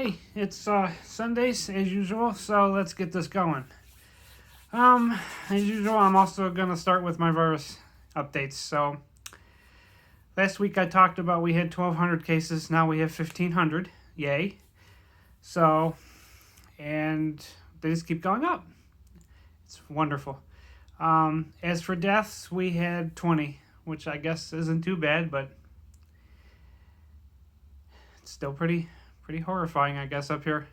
Hey, it's Sundays as usual, so let's get this going. As usual, I'm also gonna start with my virus updates. So last week I talked about we had 1,200 cases. Now we have 1,500. Yay! So, and they just keep going up. It's wonderful. As for deaths, we had 20, which I guess isn't too bad, but it's still pretty horrifying, I guess, up here.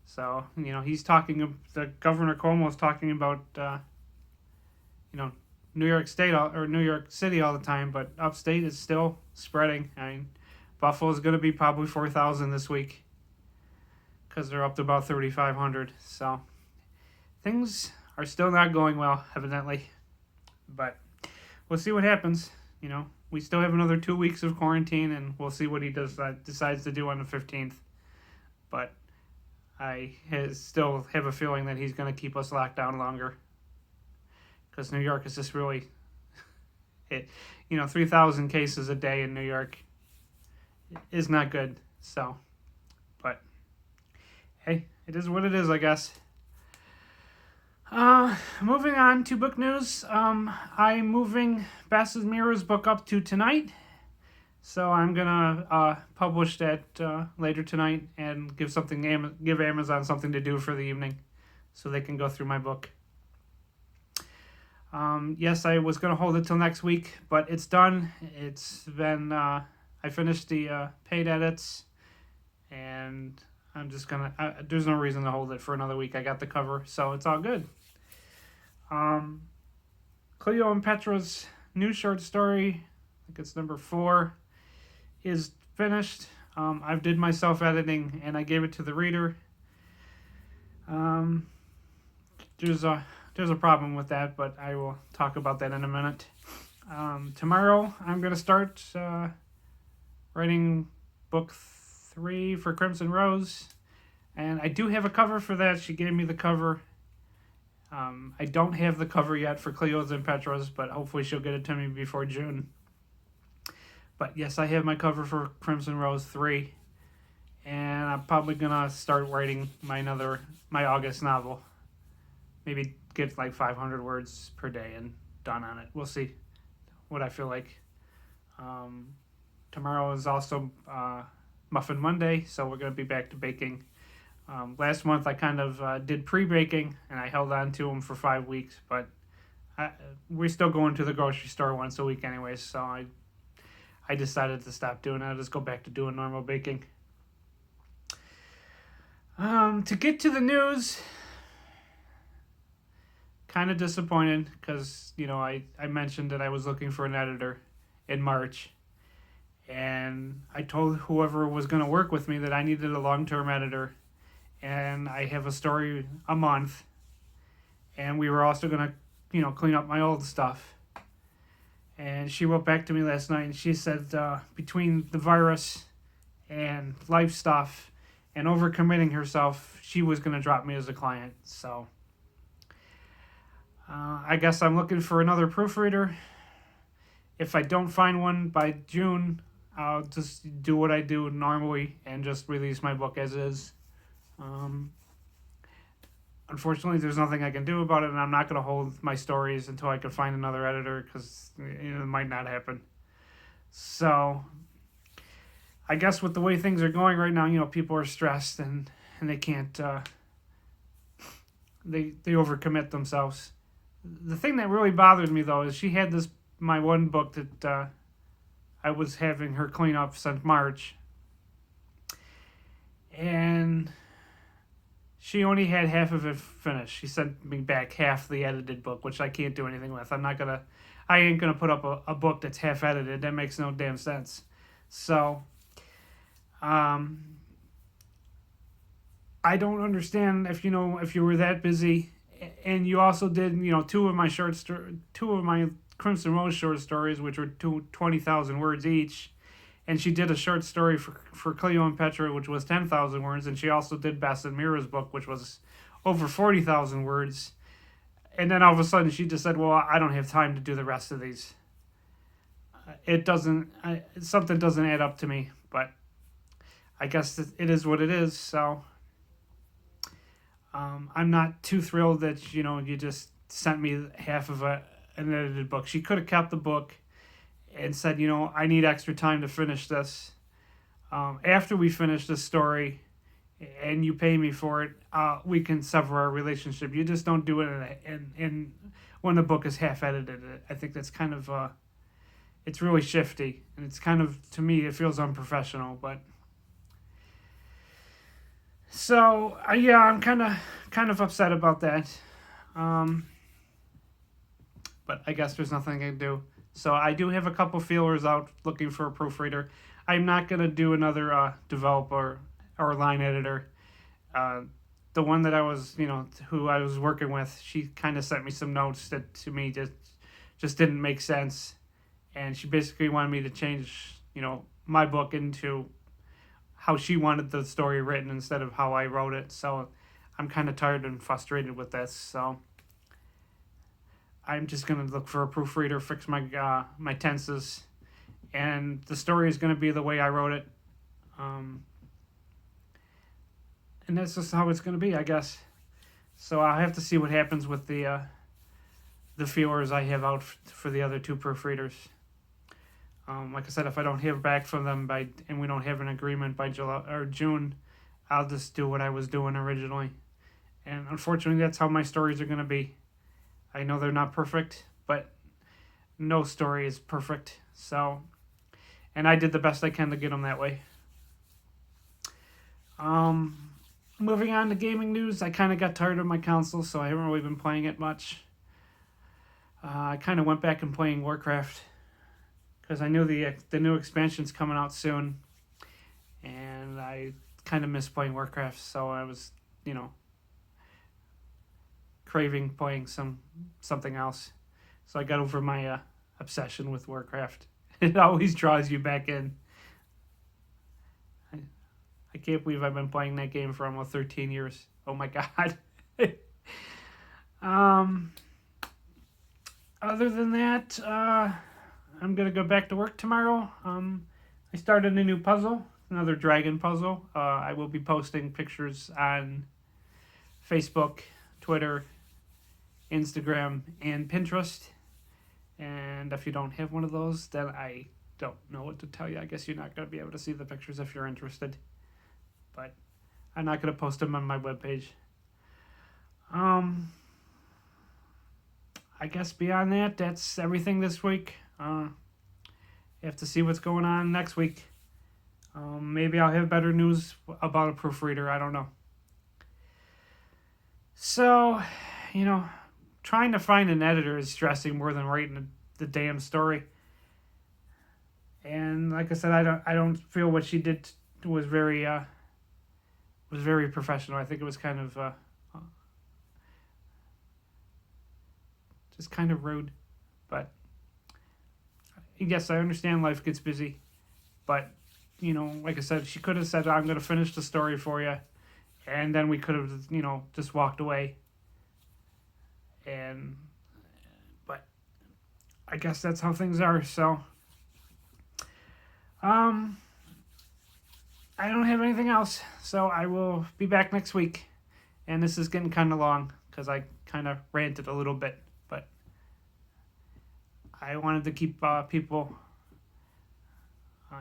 So, he's talking, the Governor Cuomo's talking about, New York State or New York City all the time, but upstate is still spreading. I mean, Buffalo's going to be probably 4,000 this week because they're up to about 3,500. So, things are still not going well, evidently. But we'll see what happens. We still have another 2 weeks of quarantine, and we'll see what he decides to do on the 15th. But I still have a feeling that he's going to keep us locked down longer. Because New York is just really, 3,000 cases a day in New York is not good. So, but hey, it is what it is, I guess. Moving on to book news. I'm moving Bass's Mirrors book up to tonight. So I'm gonna publish that later tonight and give Amazon something to do for the evening, so they can go through my book. Yes, I was gonna hold it till next week, but it's done. It's been I finished the paid edits, and I'm just gonna. There's no reason to hold it for another week. I got the cover, so it's all good. Cleo and Petra's new short story, I think it's number 4, is finished. I've did my self-editing and I gave it to the reader. There's a problem with that, but I will talk about that in a minute. Tomorrow I'm going to start writing book 3 for Crimson Rose, and I do have a cover for that. She gave me the cover. I don't have the cover yet for Cleo's and Petra's, but hopefully she'll get it to me before June. But yes, I have my cover for Crimson Rose 3, and I'm probably gonna start writing my August novel. Maybe get like 500 words per day and done on it. We'll see what I feel like. Tomorrow is also Muffin Monday, so we're gonna be back to baking. Last month I kind of did pre-baking, and I held on to them for 5 weeks, but we're still going to the grocery store once a week anyways, so I decided to stop doing it. I'll just go back to doing normal baking. To get to the news, kind of disappointed because, I mentioned that I was looking for an editor in March, and I told whoever was going to work with me that I needed a long-term editor, and I have a story a month, and we were also going to, clean up my old stuff. And she wrote back to me last night, and she said between the virus and life stuff and overcommitting herself, she was going to drop me as a client. So I guess I'm looking for another proofreader. If I don't find one by June, I'll just do what I do normally and just release my book as is. Unfortunately, there's nothing I can do about it, and I'm not going to hold my stories until I can find another editor because it might not happen. So, I guess with the way things are going right now, people are stressed and they can't, they overcommit themselves. The thing that really bothered me, though, is she had my one book that I was having her clean up since March, and she only had half of it finished. She sent me back half the edited book, which I can't do anything with. I ain't gonna put up a book that's half edited. That makes no damn sense. So, I don't understand if you were that busy, and you also did, two of my Crimson Rose short stories, which were 20,000 words each. And she did a short story for Cleo and Petra, which was 10,000 words. And she also did Bass and Mira's book, which was over 40,000 words. And then all of a sudden she just said, well, I don't have time to do the rest of these. Something doesn't add up to me. But I guess it is what it is. So I'm not too thrilled that you just sent me half of an edited book. She could have kept the book and said, I need extra time to finish this. After we finish this story, and you pay me for it, we can sever our relationship. You just don't do it in when the book is half edited. I think that's kind of it's really shifty, and it's kind of, to me, it feels unprofessional. But so yeah, I'm kind of upset about that. But I guess there's nothing I can do. So I do have a couple feelers out looking for a proofreader. I'm not gonna do another developer or line editor. The one that I was, who I was working with, she kind of sent me some notes that to me just didn't make sense, and she basically wanted me to change, my book into how she wanted the story written instead of how I wrote it. So I'm kind of tired and frustrated with this. So I'm just gonna look for a proofreader, fix my tenses, and the story is gonna be the way I wrote it. And that's just how it's gonna be, I guess. So I'll have to see what happens with the feelers I have out for the other two proofreaders. Like I said, if I don't hear back from them and we don't have an agreement by July or June, I'll just do what I was doing originally. And unfortunately, that's how my stories are gonna be. I know they're not perfect, but no story is perfect. So, and I did the best I can to get them that way. Moving on to gaming news, I kind of got tired of my console, so I haven't really been playing it much. I kind of went back and playing Warcraft because I knew the new expansion's coming out soon, and I kind of miss playing Warcraft, so I was, craving playing something else. So I got over my obsession with Warcraft. It always draws you back in. I can't believe I've been playing that game for almost 13 years. Oh my god. Other than that, I'm going to go back to work tomorrow. I started a new puzzle, another dragon puzzle. I will be posting pictures on Facebook, Twitter, Instagram, and Pinterest. And if you don't have one of those, then I don't know what to tell you. I guess you're not going to be able to see the pictures if you're interested. But I'm not going to post them on my webpage. I guess beyond that, that's everything this week. You have to see what's going on next week. Maybe I'll have better news about a proofreader. I don't know. So, trying to find an editor is stressing more than writing the damn story. And like I said, I don't feel what she did was very professional. I think it was kind of just kind of rude. But yes, I understand life gets busy. But, like I said, she could have said, I'm going to finish the story for you. And then we could have, just walked away. But I guess that's how things are. So, I don't have anything else. So I will be back next week. And this is getting kind of long because I kind of ranted a little bit. But I wanted to keep people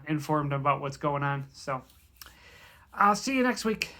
informed about what's going on. So I'll see you next week.